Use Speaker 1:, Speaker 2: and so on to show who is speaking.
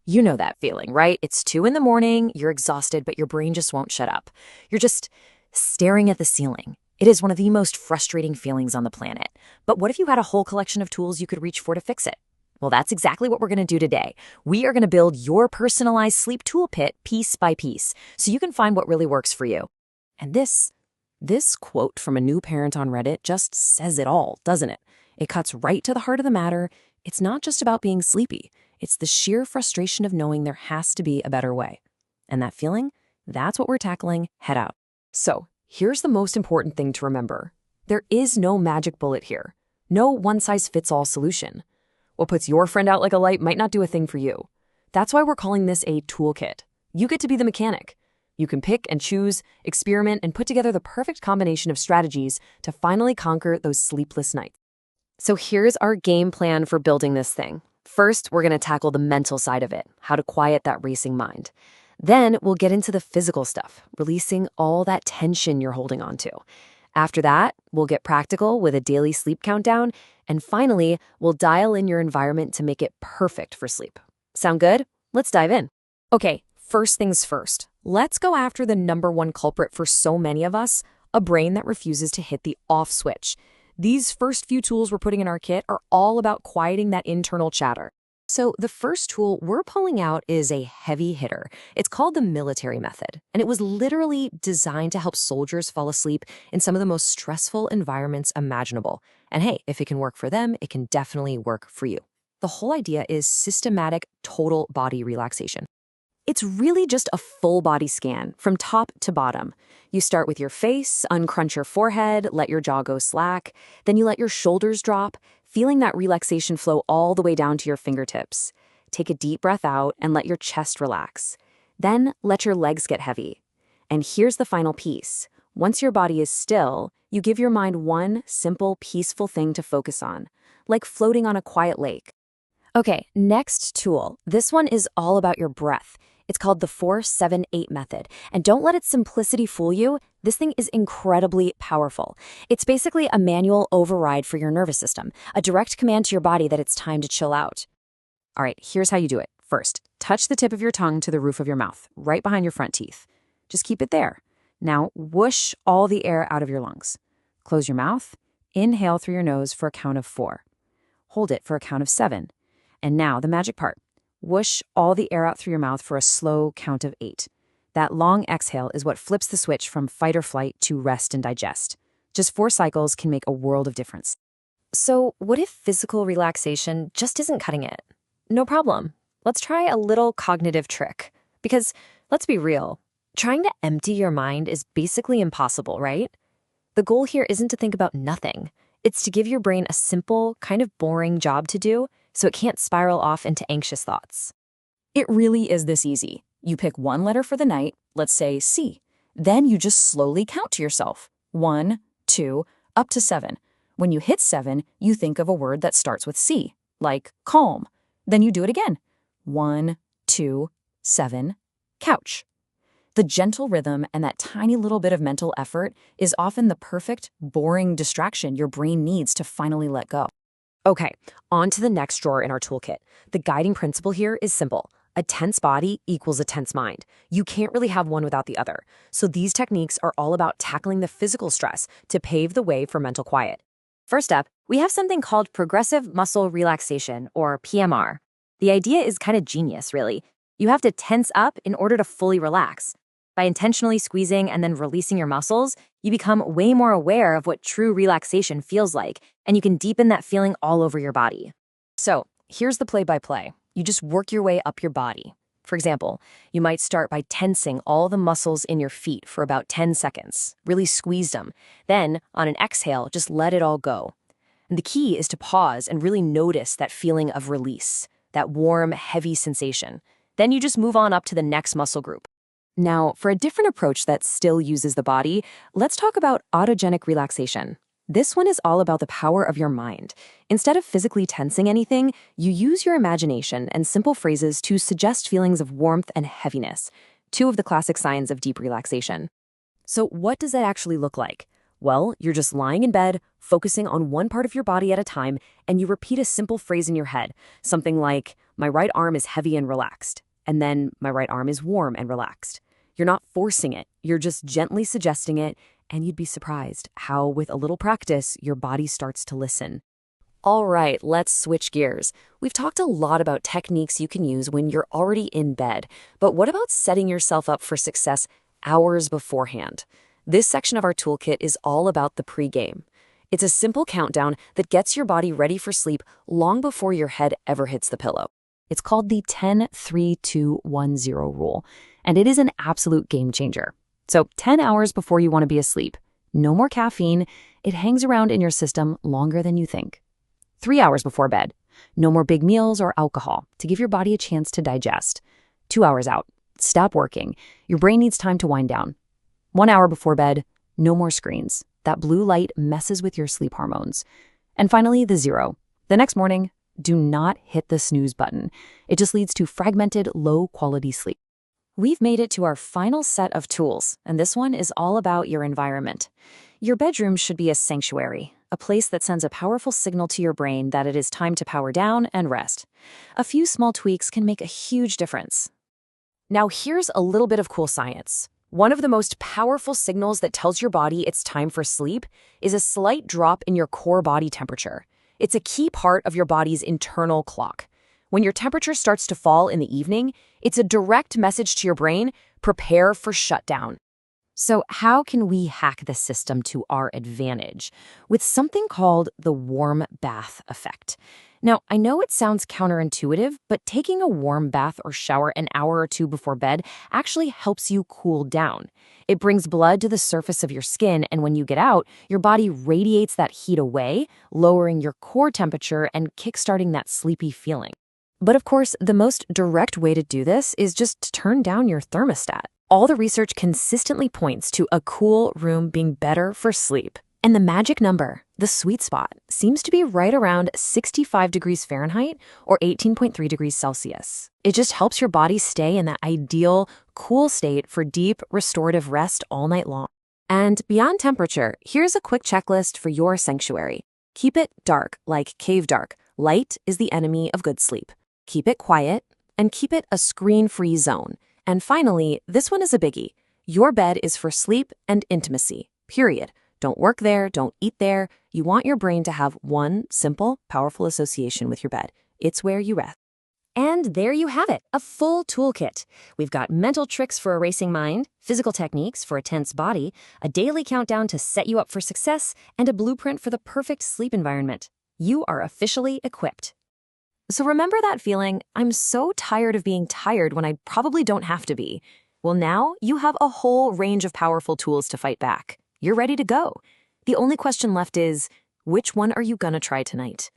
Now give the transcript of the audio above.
Speaker 1: You know that feeling, right? It's 2 in the morning, you're exhausted, but your brain just won't shut up. You're just staring at the ceiling. It is one of the most frustrating feelings on the planet. But what if you had a whole collection of tools you could reach for to fix it? Well, that's exactly what we're going to do today. We are going to build your personalized sleep toolkit piece by piece so you can find what really works for you. And this quote from a new parent on Reddit just says it all, doesn't it? It cuts right to the heart of the matter. It's not just about being sleepy. It's the sheer frustration of knowing there has to be a better way. And that feeling, that's what we're tackling head out. So, here's the most important thing to remember. There is no magic bullet here. No one-size-fits-all solution. What puts your friend out like a light might not do a thing for you. That's why we're calling this a toolkit. You get to be the mechanic. You can pick and choose, experiment, and put together the perfect combination of strategies to finally conquer those sleepless nights. So here's our game plan for building this thing. First, we're going to tackle the mental side of it, how to quiet that racing mind. Then we'll get into the physical stuff, releasing all that tension you're holding on to. After that, we'll get practical with a daily sleep countdown. And finally, we'll dial in your environment to make it perfect for sleep. Sound good? Let's dive in. Okay, first things first. Let's go after the number one culprit for so many of us, a brain that refuses to hit the off switch. These first few tools we're putting in our kit are all about quieting that internal chatter. So the first tool we're pulling out is a heavy hitter. It's called the military method, and it was literally designed to help soldiers fall asleep in some of the most stressful environments imaginable. And hey, if it can work for them, it can definitely work for you. The whole idea is systematic total body relaxation. It's really just a full body scan from top to bottom. You start with your face, uncrunch your forehead, let your jaw go slack. Then you let your shoulders drop, feeling that relaxation flow all the way down to your fingertips. Take a deep breath out and let your chest relax. Then let your legs get heavy. And here's the final piece. Once your body is still, you give your mind one simple, peaceful thing to focus on, like floating on a quiet lake. Okay, next tool. This one is all about your breath. It's called the 4-7-8 method. And don't let its simplicity fool you. This thing is incredibly powerful. It's basically a manual override for your nervous system, a direct command to your body that it's time to chill out. All right, here's how you do it. First, touch the tip of your tongue to the roof of your mouth, right behind your front teeth. Just keep it there. Now, whoosh all the air out of your lungs. Close your mouth. Inhale through your nose for a count of 4. Hold it for a count of 7. And now, the magic part. Whoosh all the air out through your mouth for a slow count of 8. That long exhale is what flips the switch from fight or flight to rest and digest. Just 4 cycles can make a world of difference. So what if physical relaxation just isn't cutting it? No problem. Let's try a little cognitive trick. Because let's be real, trying to empty your mind is basically impossible, right? The goal here isn't to think about nothing. It's to give your brain a simple, kind of boring job to do so it can't spiral off into anxious thoughts. It really is this easy. You pick one letter for the night, let's say C. Then you just slowly count to yourself. 1, 2, up to 7. When you hit 7, you think of a word that starts with C, like calm. Then you do it again. 1, 2, 7, couch. The gentle rhythm and that tiny little bit of mental effort is often the perfect, boring distraction your brain needs to finally let go. Okay, on to the next drawer in our toolkit. The guiding principle here is simple. A tense body equals a tense mind. You can't really have one without the other. So these techniques are all about tackling the physical stress to pave the way for mental quiet. First up, we have something called progressive muscle relaxation, or PMR. The idea is kind of genius, really. You have to tense up in order to fully relax. By intentionally squeezing and then releasing your muscles, you become way more aware of what true relaxation feels like, and you can deepen that feeling all over your body. So, here's the play-by-play. You just work your way up your body. For example, you might start by tensing all the muscles in your feet for about 10 seconds. Really squeeze them. Then, on an exhale, just let it all go. And the key is to pause and really notice that feeling of release, that warm, heavy sensation. Then you just move on up to the next muscle group. Now, for a different approach that still uses the body, let's talk about autogenic relaxation. This one is all about the power of your mind. Instead of physically tensing anything, you use your imagination and simple phrases to suggest feelings of warmth and heaviness, 2 of the classic signs of deep relaxation. So what does that actually look like? Well, you're just lying in bed, focusing on one part of your body at a time, and you repeat a simple phrase in your head, something like, my right arm is heavy and relaxed, and then my right arm is warm and relaxed. You're not forcing it, you're just gently suggesting it, and you'd be surprised how, with a little practice, your body starts to listen. All right, let's switch gears. We've talked a lot about techniques you can use when you're already in bed, but what about setting yourself up for success hours beforehand? This section of our toolkit is all about the pregame. It's a simple countdown that gets your body ready for sleep long before your head ever hits the pillow. It's called the 10-3-2-1-0 rule, and it is an absolute game changer. So 10 hours before you want to be asleep, no more caffeine. It hangs around in your system longer than you think. 3 hours before bed, no more big meals or alcohol to give your body a chance to digest. 2 hours out, stop working. Your brain needs time to wind down. 1 hour before bed, no more screens. That blue light messes with your sleep hormones. And finally, the 0. The next morning, do not hit the snooze button. It just leads to fragmented, low-quality sleep. We've made it to our final set of tools, and this one is all about your environment. Your bedroom should be a sanctuary, a place that sends a powerful signal to your brain that it is time to power down and rest. A few small tweaks can make a huge difference. Now here's a little bit of cool science. One of the most powerful signals that tells your body it's time for sleep is a slight drop in your core body temperature. It's a key part of your body's internal clock. When your temperature starts to fall in the evening, it's a direct message to your brain, prepare for shutdown. So how can we hack the system to our advantage? With something called the warm bath effect. Now, I know it sounds counterintuitive, but taking a warm bath or shower an hour or two before bed actually helps you cool down. It brings blood to the surface of your skin, and when you get out, your body radiates that heat away, lowering your core temperature and kickstarting that sleepy feeling. But of course, the most direct way to do this is just to turn down your thermostat. All the research consistently points to a cool room being better for sleep. And the magic number, the sweet spot, seems to be right around 65 degrees Fahrenheit or 18.3 degrees Celsius. It just helps your body stay in that ideal, cool state for deep, restorative rest all night long. And beyond temperature, here's a quick checklist for your sanctuary. Keep it dark, like cave dark. Light is the enemy of good sleep. Keep it quiet, and keep it a screen-free zone. And finally, this one is a biggie. Your bed is for sleep and intimacy, period. Don't work there, don't eat there. You want your brain to have one simple, powerful association with your bed. It's where you rest. And there you have it, a full toolkit. We've got mental tricks for a racing mind, physical techniques for a tense body, a daily countdown to set you up for success, and a blueprint for the perfect sleep environment. You are officially equipped. So remember that feeling, I'm so tired of being tired when I probably don't have to be. Well, now you have a whole range of powerful tools to fight back. You're ready to go. The only question left is, which one are you gonna try tonight?